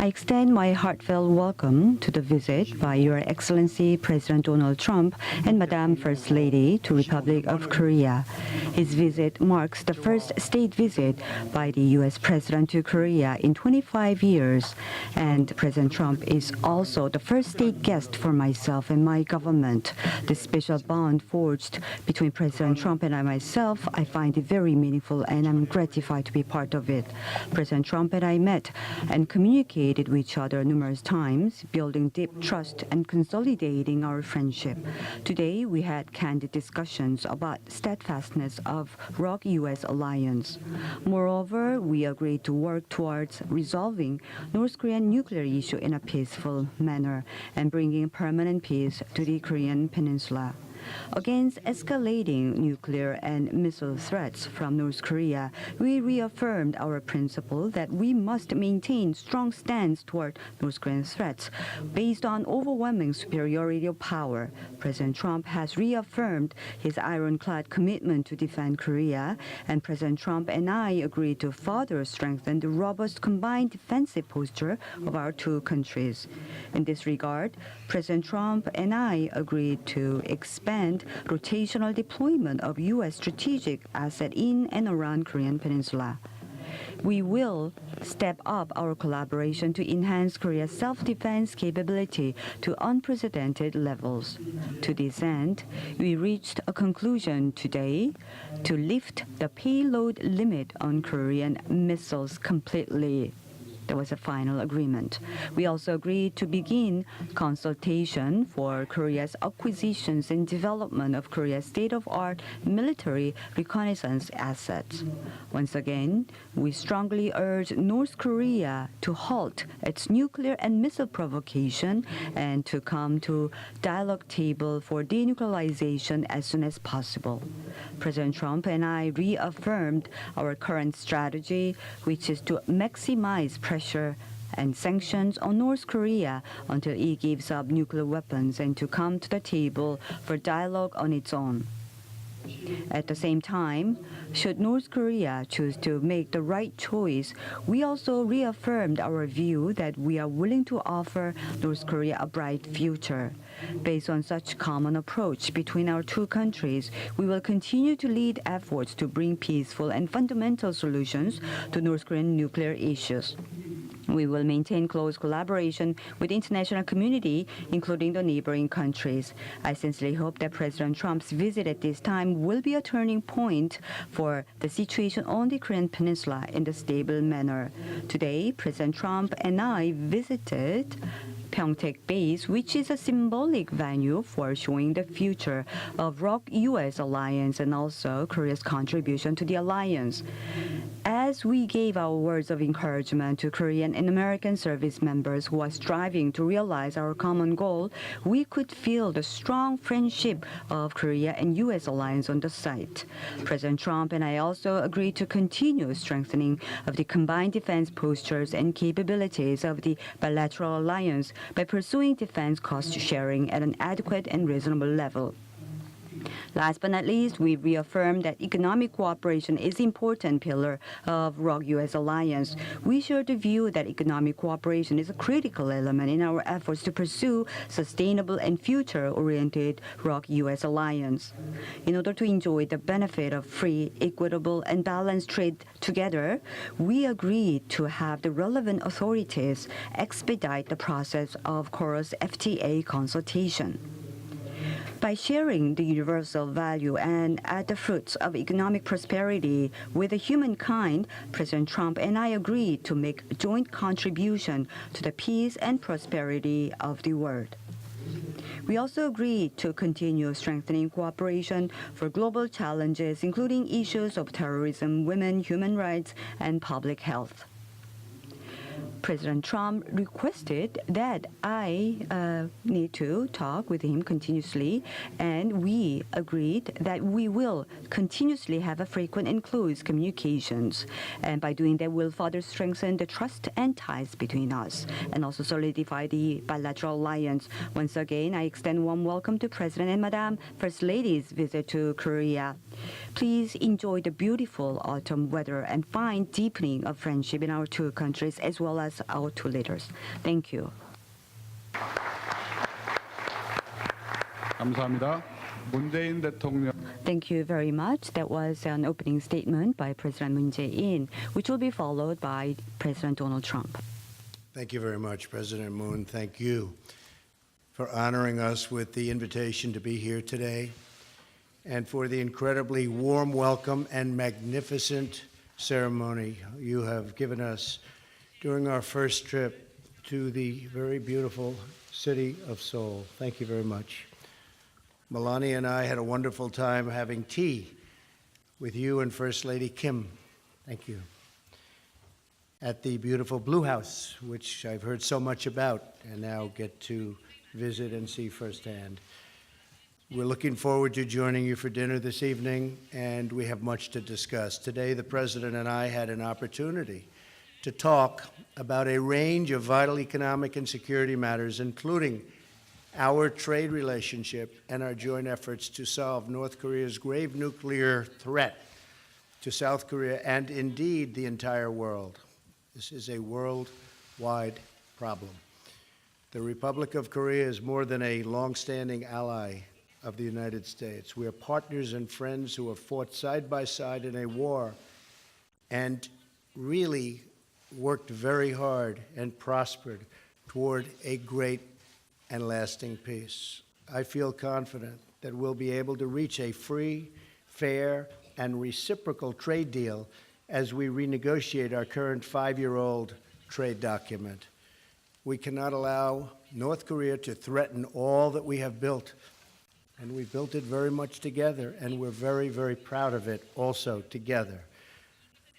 I extend my heartfelt welcome to the visit by Your Excellency President Donald Trump and Madam First Lady to Republic of Korea. His visit marks the first state visit by the U.S. President to Korea in 25 years, and President Trump is also the first state guest for myself and my government. This special bond forged between President Trump and I find it very meaningful, and I'm gratified to be part of it. President Trump and I met and communicated with each other numerous times, building deep trust and consolidating our friendship. Today, we had candid discussions about steadfastness of ROK-US alliance. Moreover, we agreed to work towards resolving North Korean nuclear issue in a peaceful manner and bringing permanent peace to the Korean peninsula. Against escalating nuclear and missile threats from North Korea, we reaffirmed our principle that we must maintain strong stance toward North Korean threats based on overwhelming superiority of power. President Trump has reaffirmed his ironclad commitment to defend Korea, and President Trump and I agreed to further strengthen the robust combined defensive posture of our two countries. In this regard, President Trump and I agreed to expand rotational deployment of U.S. strategic assets in and around Korean Peninsula. We will step up our collaboration to enhance Korea's self-defense capability to unprecedented levels. To this end, we reached a conclusion today to lift the payload limit on Korean missiles completely. There was a final agreement. We also agreed to begin consultation for Korea's acquisitions and development of Korea's state-of-the-art military reconnaissance assets. Once again, we strongly urge North Korea to halt its nuclear and missile provocation and to come to dialogue table for denuclearization as soon as possible. President Trump and I reaffirmed our current strategy, which is to maximize pressure and sanctions on North Korea until it gives up nuclear weapons and to come to the table for dialogue on its own. At the same time, should North Korea choose to make the right choice, we also reaffirmed our view that we are willing to offer North Korea a bright future. Based on such common approach between our two countries, we will continue to lead efforts to bring peaceful and fundamental solutions to North Korean nuclear issues. We will maintain close collaboration with the international community, including the neighboring countries. I sincerely hope that President Trump's visit at this time will be a turning point for the situation on the Korean Peninsula in a stable manner. Today, President Trump and I visited Pyeongtaek Base, which is a symbolic venue for showing the future of ROK-US alliance and also Korea's contribution to the alliance. As we gave our words of encouragement to Korean and American service members who are striving to realize our common goal, we could feel the strong friendship of Korea and U.S. alliance on the site. President Trump and I also agreed to continue strengthening of the combined defense postures and capabilities of the bilateral alliance by pursuing defense cost sharing at an adequate and reasonable level. Last but not least, we reaffirmed that economic cooperation is an important pillar of ROK-US alliance. We share the view that economic cooperation is a critical element in our efforts to pursue sustainable and future-oriented ROK-US alliance. In order to enjoy the benefit of free, equitable, and balanced trade together, we agreed to have the relevant authorities expedite the process of Korea's FTA consultation. By sharing the universal value and the fruits of economic prosperity with the humankind, President Trump and I agreed to make a joint contribution to the peace and prosperity of the world. We also agreed to continue strengthening cooperation for global challenges, including issues of terrorism, women, human rights, and public health. President Trump requested that I need to talk with him continuously, and we agreed that we will continuously have a frequent and close communications. And by doing that, we'll further strengthen the trust and ties between us and also solidify the bilateral alliance. Once again, I extend warm welcome to President and Madam First Lady's visit to Korea. Please enjoy the beautiful autumn weather and find deepening of friendship in our two countries as well as us, our two leaders. Thank you. 감사합니다. 문재인 대통령 Thank you very much. That was an opening statement by President Moon Jae-in, which will be followed by President Donald Trump. Thank you very much, President Moon. Thank you for honoring us with the invitation to be here today and for the incredibly warm welcome and magnificent ceremony you have given us during our first trip to the very beautiful city of Seoul. Thank you very much. Melania and I had a wonderful time having tea with you and First Lady Kim. Thank you. At the beautiful Blue House, which I've heard so much about and now get to visit and see firsthand. We're looking forward to joining you for dinner this evening, and we have much to discuss. Today, the President and I had an opportunity to talk about a range of vital economic and security matters, including our trade relationship and our joint efforts to solve North Korea's grave nuclear threat to South Korea and indeed the entire world. This is a worldwide problem. The Republic of Korea is more than a long-standing ally of the United States. We are partners and friends who have fought side by side in a war and really worked very hard and prospered toward a great and lasting peace. I feel confident that we'll be able to reach a free, fair, and reciprocal trade deal as we renegotiate our current 5-year-old trade document. We cannot allow North Korea to threaten all that we have built, and we built it very much together, and we're very, very proud of it also together.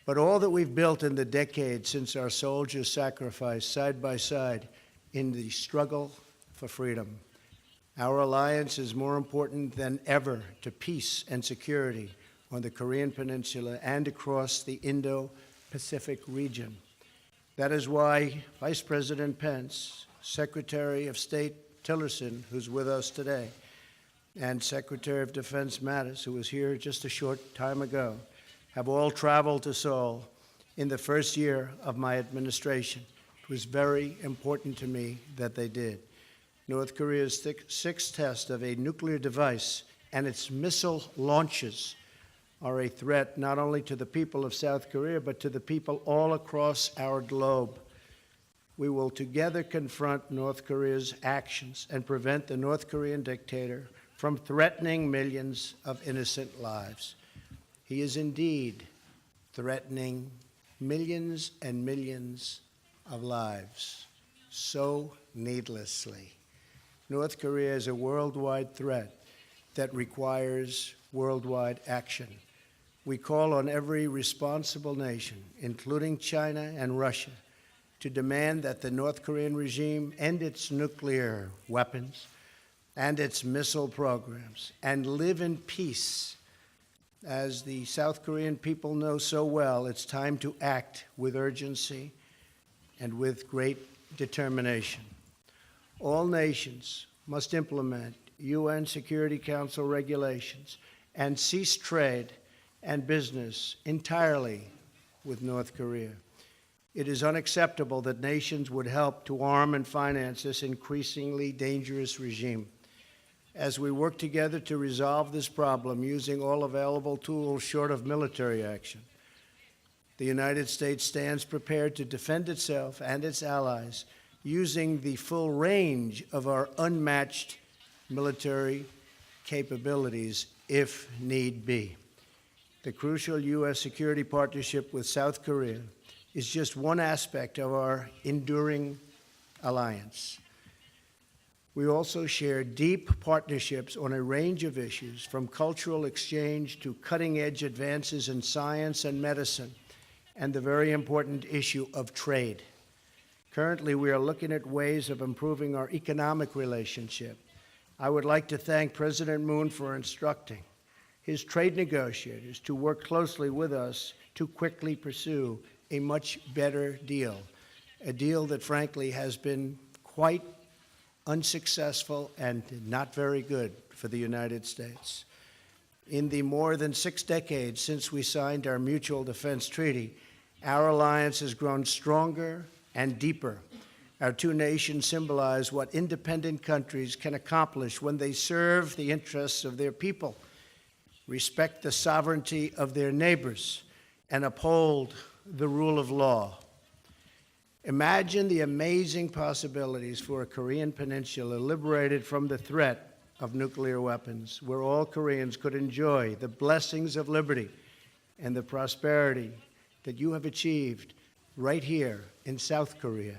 But all that we've built in the decades since our soldiers sacrificed side by side in the struggle for freedom. Our alliance is more important than ever to peace and security on the Korean Peninsula and across the Indo-Pacific region. That is why Vice President Pence, Secretary of State Tillerson, who's with us today, and Secretary of Defense Mattis, who was here just a short time ago, have all traveled to Seoul in the first year of my administration. It was very important to me that they did. North Korea's sixth test of a nuclear device and its missile launches are a threat not only to the people of South Korea, but to the people all across our globe. We will together confront North Korea's actions and prevent the North Korean dictator from threatening millions of innocent lives. He is indeed threatening millions and millions of lives so needlessly. North Korea is a worldwide threat that requires worldwide action. We call on every responsible nation, including China and Russia, to demand that the North Korean regime end its nuclear weapons and its missile programs and live in peace. As the South Korean people know so well, it's time to act with urgency and with great determination. All nations must implement UN Security Council regulations and cease trade and business entirely with North Korea. It is unacceptable that nations would help to arm and finance this increasingly dangerous regime. As we work together to resolve this problem using all available tools short of military action, the United States stands prepared to defend itself and its allies using the full range of our unmatched military capabilities if need be. The crucial U.S. security partnership with South Korea is just one aspect of our enduring alliance. We also share deep partnerships on a range of issues, from cultural exchange to cutting-edge advances in science and medicine, and the very important issue of trade. Currently, we are looking at ways of improving our economic relationship. I would like to thank President Moon for instructing his trade negotiators to work closely with us to quickly pursue a much better deal, a deal that frankly has been quite unsuccessful and not very good for the United States. In the more than 6 decades since we signed our mutual defense treaty, our alliance has grown stronger and deeper. Our two nations symbolize what independent countries can accomplish when they serve the interests of their people, respect the sovereignty of their neighbors, and uphold the rule of law. Imagine the amazing possibilities for a Korean peninsula liberated from the threat of nuclear weapons, where all Koreans could enjoy the blessings of liberty and the prosperity that you have achieved right here in South Korea.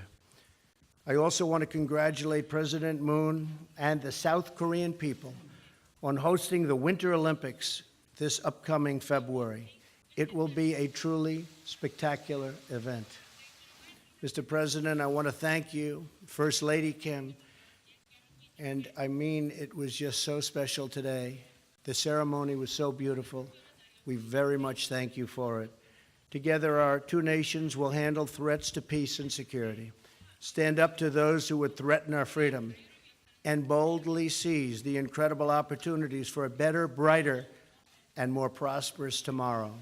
I also want to congratulate President Moon and the South Korean people on hosting the Winter Olympics this upcoming February. It will be a truly spectacular event. Mr. President, I want to thank you, First Lady Kim, and I mean it was just so special today. The ceremony was so beautiful. We very much thank you for it. Together, our two nations will handle threats to peace and security, stand up to those who would threaten our freedom, and boldly seize the incredible opportunities for a better, brighter, and more prosperous tomorrow.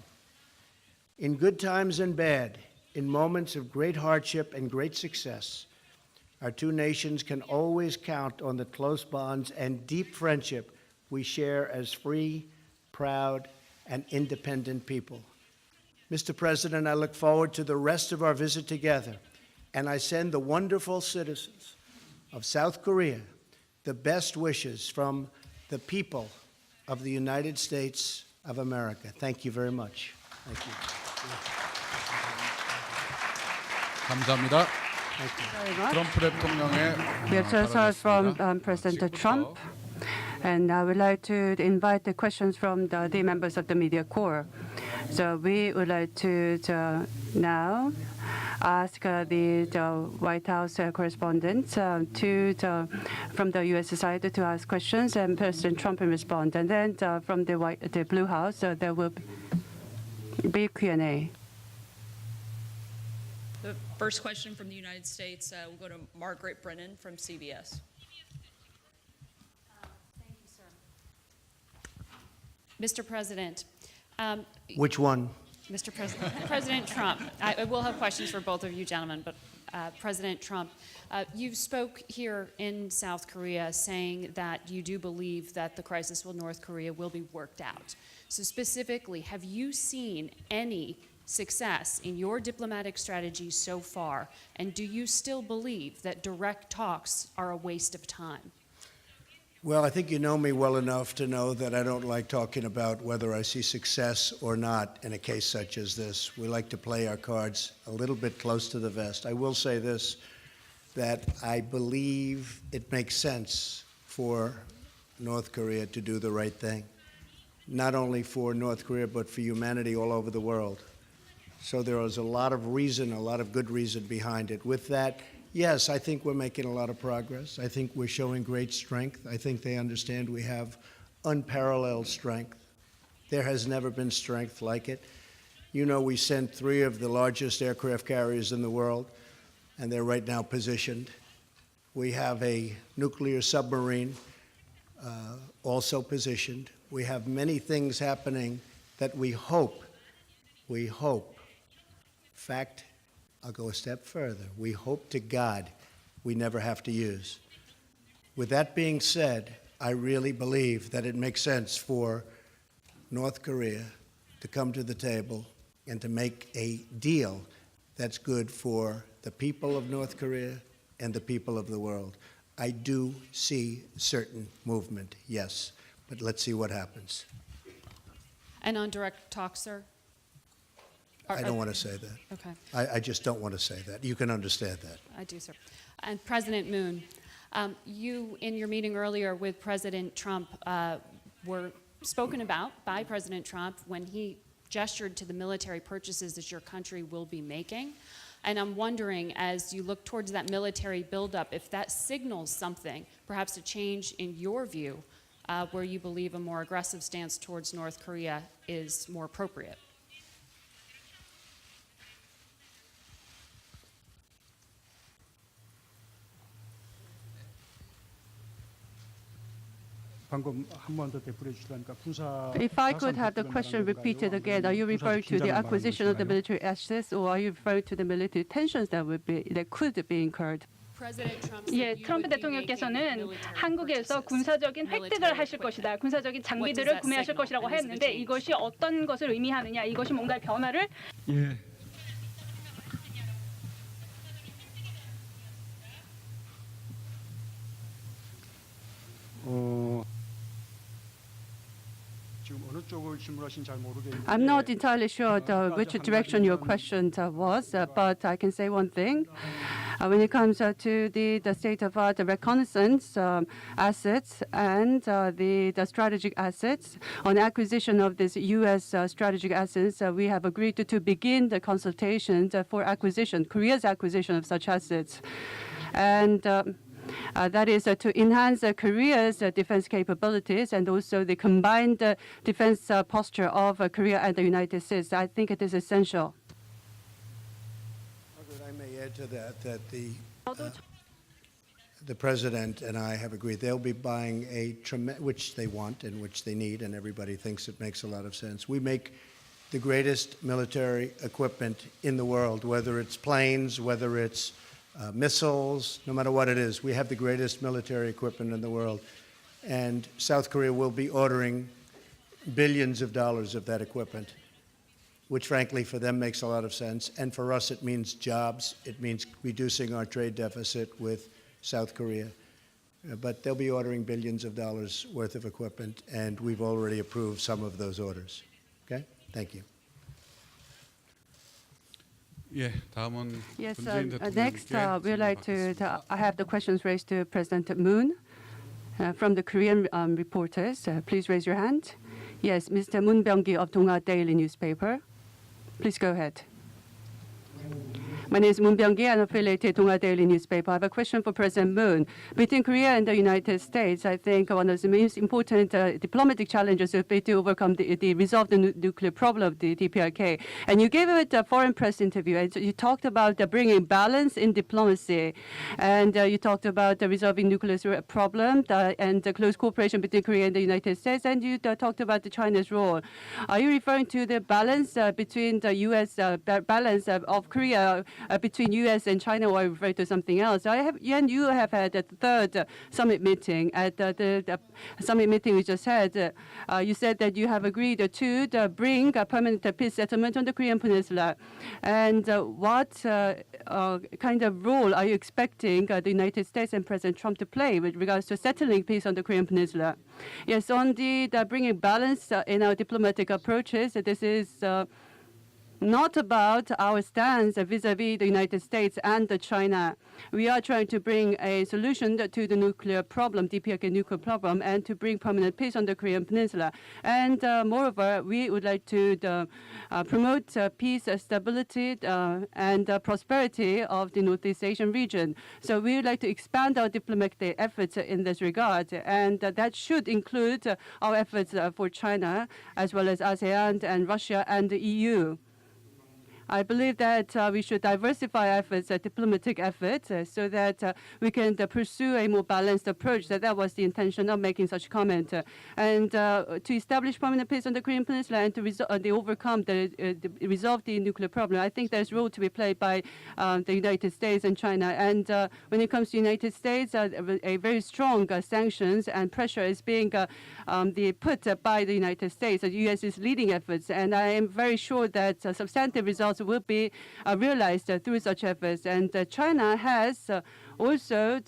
In good times and bad, in moments of great hardship and great success, our two nations can always count on the close bonds and deep friendship we share as free, proud, and independent people. Mr. President, I look forward to the rest of our visit together, and I send the wonderful citizens of South Korea the best wishes from the people of the United States of America. Thank you very much. Thank you. 감사합니다. Very much. 트럼프 대통령의 We have just heard from 발언이었습니다. President 지금부터 Trump, and I would like to invite the questions from the members of the media corps. So we would like to now ask the White House correspondents from the U.S. side to ask questions, and President Trump will respond. And then from the Blue House, there will be Q&A. The first question from the United States will go to Margaret Brennan from CBS. Thank you, sir. Mr. President. Which one? Mr. President, President Trump. I will have questions for both of you gentlemen, but President Trump, you spoke here in South Korea saying that you do believe that the crisis with North Korea will be worked out. So specifically, have you seen any success in your diplomatic strategy so far, and do you still believe that direct talks are a waste of time? Well, I think you know me well enough to know that I don't like talking about whether I see success or not in a case such as this. We like to play our cards a little bit close to the vest. I will say this, that I believe it makes sense for North Korea to do the right thing, not only for North Korea, but for humanity all over the world. So there is a lot of reason, a lot of good reason behind it. With that, yes, I think we're making a lot of progress. I think we're showing great strength. I think they understand we have unparalleled strength. There has never been strength like it. You know, we sent 3 of the largest aircraft carriers in the world, and they're right now positioned. We have a nuclear submarine also positioned. We have many things happening that we hope, in fact, I'll go a step further. We hope to God we never have to use. With that being said, I really believe that it makes sense for North Korea to come to the table and to make a deal that's good for the people of North Korea and the people of the world. I do see certain movement, yes, but let's see what happens. And on direct talks, sir? I don't want to say that. Okay. I just don't want to say that. You can understand that. I do, sir. And President Moon, you, in your meeting earlier with President Trump, were spoken about by President Trump when he gestured to the military purchases that your country will be making. And I'm wondering, as you look towards that military buildup, if that signals something, perhaps a change in your view, where you believe a more aggressive stance towards North Korea is more appropriate. 방금 한 번 더 되풀이해 주시려니까 군사 If I could have the question repeated again, are you referring to the acquisition of the military assets, or are you referring to the military tensions that could be incurred? President Trump said 예, you 트럼프 would be 대통령께서는 making military 한국에서 purchases, 군사적인 military 획득을 하실 equipment. 것이다. 군사적인 What 장비들을 does that 구매하실 signal? 것이라고 What is the 했는데 change? 이것이 어떤 것을 의미하느냐, 이것이 뭔가 변화를 예. 지금 어느 쪽을 질문하신 잘 모르겠는데. I'm not entirely sure which direction your question was, but I can say one thing. When it comes to the state-of-art reconnaissance assets and the strategic assets, on acquisition of this U.S. Strategic assets, we have agreed to begin the consultations for acquisition, Korea's acquisition of such assets. And that is to enhance Korea's defense capabilities and also the combined defense posture of Korea and the United States. I think it is essential. I may add to that the president and I have agreed they'll be buying which they want and which they need, and everybody thinks it makes a lot of sense. We make the greatest military equipment in the world, whether it's planes, whether it's missiles, no matter what it is. We have the greatest military equipment in the world. And South Korea will be ordering billions of dollars of that equipment, which frankly for them makes a lot of sense. And for us, it means jobs. It means reducing our trade deficit with South Korea. But they'll be ordering billions of dollars worth of equipment, and we've already approved some of those orders. Okay? Thank you. 예, 다음은 Yes, 문재인 next 대통령께 we'd like 질문 to I have the questions raised to President Moon from the Korean reporters. Please raise your hand. Yes, Mr. Moon Byung-gi of Donghwa Daily newspaper. Please go ahead. My name is Moon Byung-gi. I'm affiliated with Donghwa Daily newspaper. I have a question for President Moon. Between Korea and the United States, I think one of the most important diplomatic challenges will be to overcome resolve the nuclear problem of the DPRK. And you gave it a foreign press interview, and so you talked about bringing balance in diplomacy, and you talked about resolving nuclear problem and close cooperation between Korea and the United States, and you talked about China's role. Are you referring to the balance between the U.S. Balance of Korea between U.S. and China, or refer to something else? You have had a third summit meeting. At the summit meeting we just had, you said that you have agreed to bring a permanent peace settlement on the Korean Peninsula. And what kind of role are you expecting the United States and President Trump to play with regards to settling peace on the Korean Peninsula? Yes, on the bringing balance in our diplomatic approaches, this is not about our stance vis-à-vis the United States and China. We are trying to bring a solution to the nuclear problem, DPRK nuclear problem, and to bring permanent peace on the Korean Peninsula. And moreover, we would like to promote peace, stability, and prosperity of the Northeast Asian region. So we would like to expand our diplomatic efforts in this regard, and that should include our efforts for China, as well as ASEAN and Russia and the EU. I believe that we should diversify efforts, diplomatic efforts, so that we can pursue a more balanced approach. That was the intention of making such comment. And to establish permanent peace on the Korean Peninsula and to resolve the nuclear problem, I think there's a role to be played by the United States and China. And when it comes to the United States, a very strong sanctions and pressure is being put by the United States. The U.S. is leading efforts, and I am very sure that substantive results will be realized through such efforts. And China has also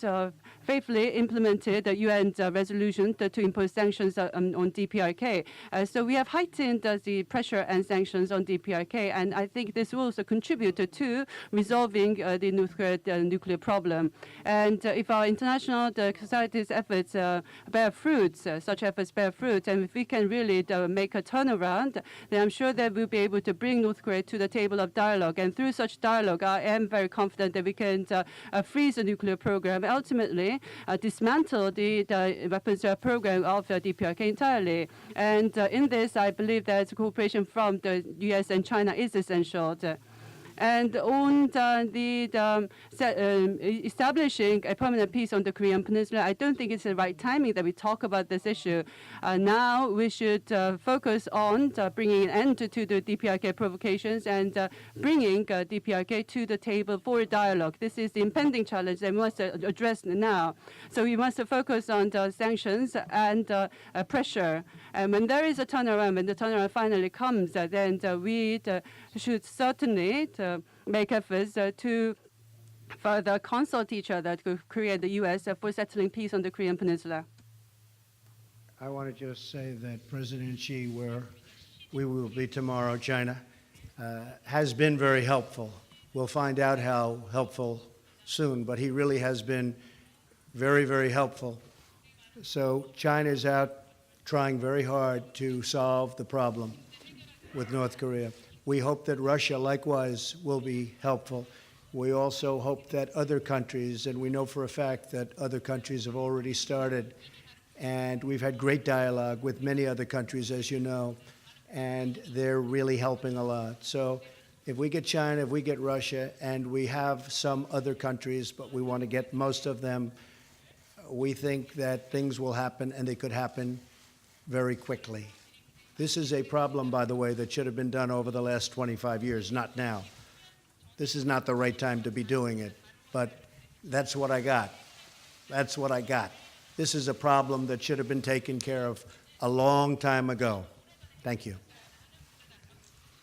faithfully implemented the UN resolution to impose sanctions on DPRK. So we have heightened the pressure and sanctions on DPRK, and I think this will also contribute to resolving the nuclear problem. And if our international society's efforts bear fruits, such efforts bear fruit, and if we can really make a turnaround, then I'm sure that we'll be able to bring North Korea to the table of dialogue. And through such dialogue, I am very confident that we can freeze the nuclear program, ultimately dismantle the weapons program of the DPRK entirely. And in this, I believe that cooperation from the U.S. and China is essential. And on establishing a permanent peace on the Korean Peninsula, I don't think it's the right timing that we talk about this issue. Now we should focus on bringing an end to the DPRK provocations and bringing DPRK to the table for dialogue. This is the impending challenge that we must address now. So we must focus on the sanctions and pressure. And when there is a turnaround, when the turnaround finally comes, then we should certainly make efforts to further consult each other to create the U.S. For settling peace on the Korean Peninsula. I want to just say that President Xi, where we will be tomorrow, China, has been very helpful. We'll find out how helpful soon, but he really has been very, very helpful. So China is out trying very hard to solve the problem with North Korea. We hope that Russia likewise will be helpful. We also hope that other countries, and we know for a fact that other countries have already started, and we've had great dialogue with many other countries, as you know, and they're really helping a lot. So if we get China, if we get Russia, and we have some other countries, but we want to get most of them, we think that things will happen, and they could happen very quickly. This is a problem, by the way, that should have been done over the last 25 years, not now. This is not the right time to be doing it, but that's what I got. That's what I got. This is a problem that should have been taken care of a long time ago. Thank you.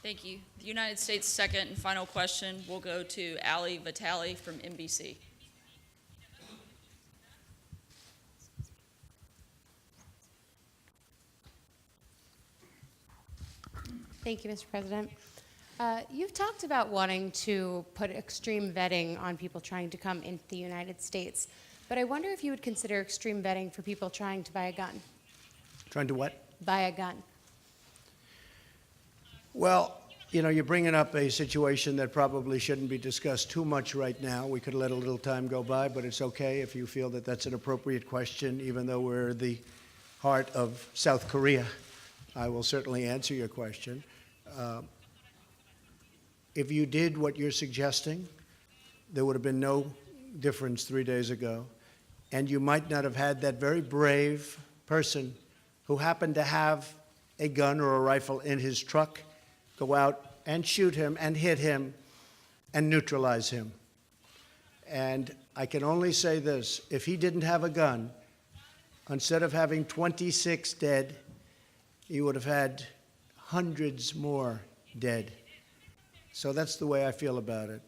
Thank you. The United States' second and final question will go to Ali Vitali from NBC. Thank you, Mr. President. You've talked about wanting to put extreme vetting on people trying to come into the United States, but I wonder if you would consider extreme vetting for people trying to buy a gun. Trying to what? Buy a gun. Well, you know, you're bringing up a situation that probably shouldn't be discussed too much right now. We could let a little time go by, but it's okay if you feel that that's an appropriate question, even though we're the heart of South Korea. I will certainly answer your question. If you did what you're suggesting, there would have been no difference 3 days ago, and you might not have had that very brave person who happened to have a gun or a rifle in his truck go out and shoot him and hit him and neutralize him. And I can only say this, if he didn't have a gun, instead of having 26 dead, he would have had hundreds more dead. So that's the way I feel about it.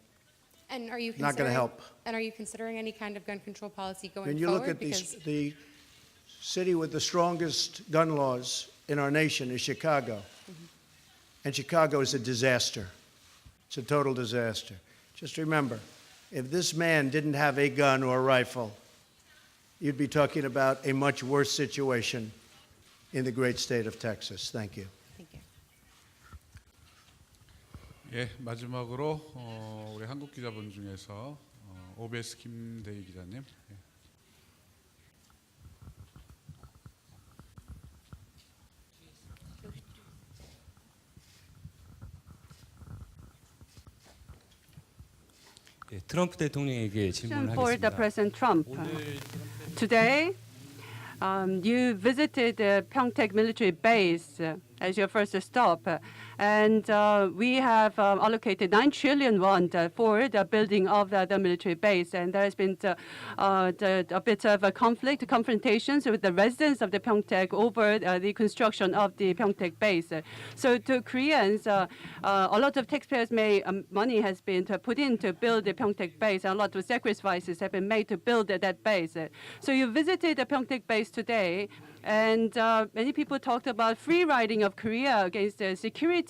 And are you Not going to help. And are you considering any kind of gun control policy going When you forward? look at the city with the strongest gun laws in our nation is Chicago. Mm-hmm. And Chicago is a disaster. It's a total disaster. Just remember, if this man didn't have a gun or a rifle, you'd be talking about a much worse situation in the great state of Texas. Thank you. Thank you. 예, 마지막으로 우리 한국 기자분 중에서 OBS 김대희 기자님. 예. 예, 트럼프 대통령에게 질문을 For the 하겠습니다. President Trump. Today, you visited the Pyeongtaek military base as your first stop. And we have allocated 9 trillion won for the building of the military base. And there has been a bit of a confrontations with the residents of the Pyeongtaek over the construction of the Pyeongtaek base. So to Koreans, a lot of taxpayers' money has been put in to build the Pyeongtaek base. And a lot of sacrifices have been made to build that base. So you visited the Pyeongtaek base today. And many people talked about free riding of Korea against the security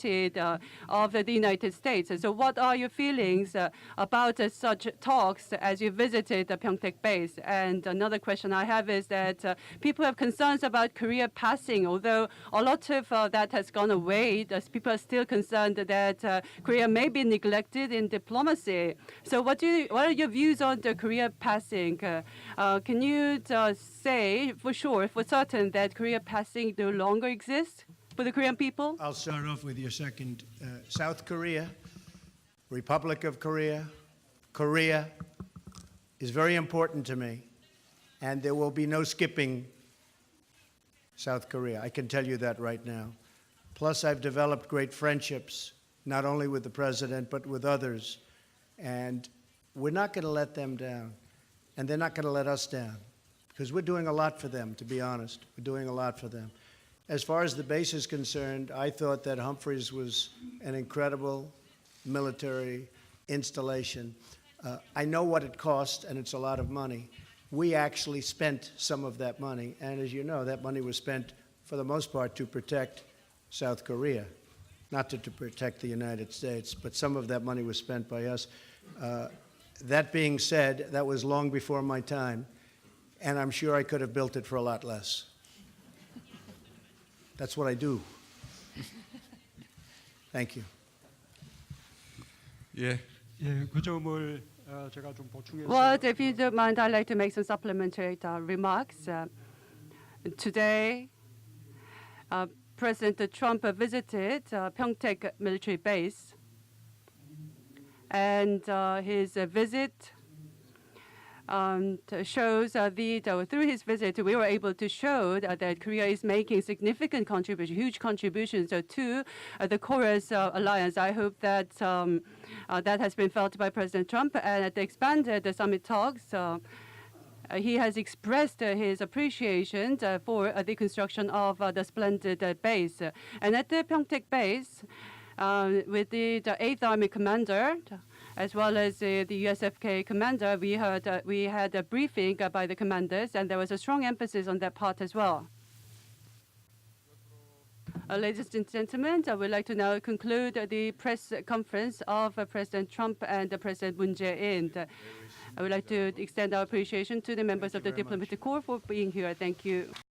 of the United States. And so what are your feelings about such talks as you visited the Pyeongtaek base? And another question I have is that people have concerns about Korea passing, although a lot of that has gone away. People are still concerned that Korea may be neglected in diplomacy. So what are your views on the Korea passing? Can you say for sure, for certain, that Korea passing no longer exists for the Korean people? I'll start off with your second. South Korea Republic of Korea, Korea is very important to me, and there will be no skipping South Korea. I can tell you that right now. Plus, I've developed great friendships, not only with the president, but with others. And we're not going to let them down. And they're not going to let us down. Because we're doing a lot for them, to be honest. We're doing a lot for them. As far as the base is concerned, I thought that Humphreys was an incredible military installation. I know what it cost, and it's a lot of money. We actually spent some of that money. And as you know, that money was spent, for the most part, to protect South Korea, not to protect the United States, but some of that money was spent by us. That being said, that was long before my time, and I'm sure I could have built it for a lot less. That's what I do. Thank you. 예, 예, 그 점을 제가 좀 보충해서 Well, if you don't mind, I'd like to make some supplementary remarks. Today, President Trump visited Pyeongtaek military base, and his visit shows through his visit, we were able to show that Korea is making significant contributions, huge contributions to the Chorus alliance. I hope that that has been felt by President Trump. And at the expanded summit talks, he has expressed his appreciation for the construction of the splendid base. And at the Pyeongtaek base, with the 8th Army commander, as well as the USFK commander, we had a briefing by the commanders, and there was a strong emphasis on that part as well. Ladies and gentlemen, I would like to now conclude the press conference of President Trump and President Moon Jae-in. I would like to extend our appreciation to the members of the diplomatic corps for being here. Thank you.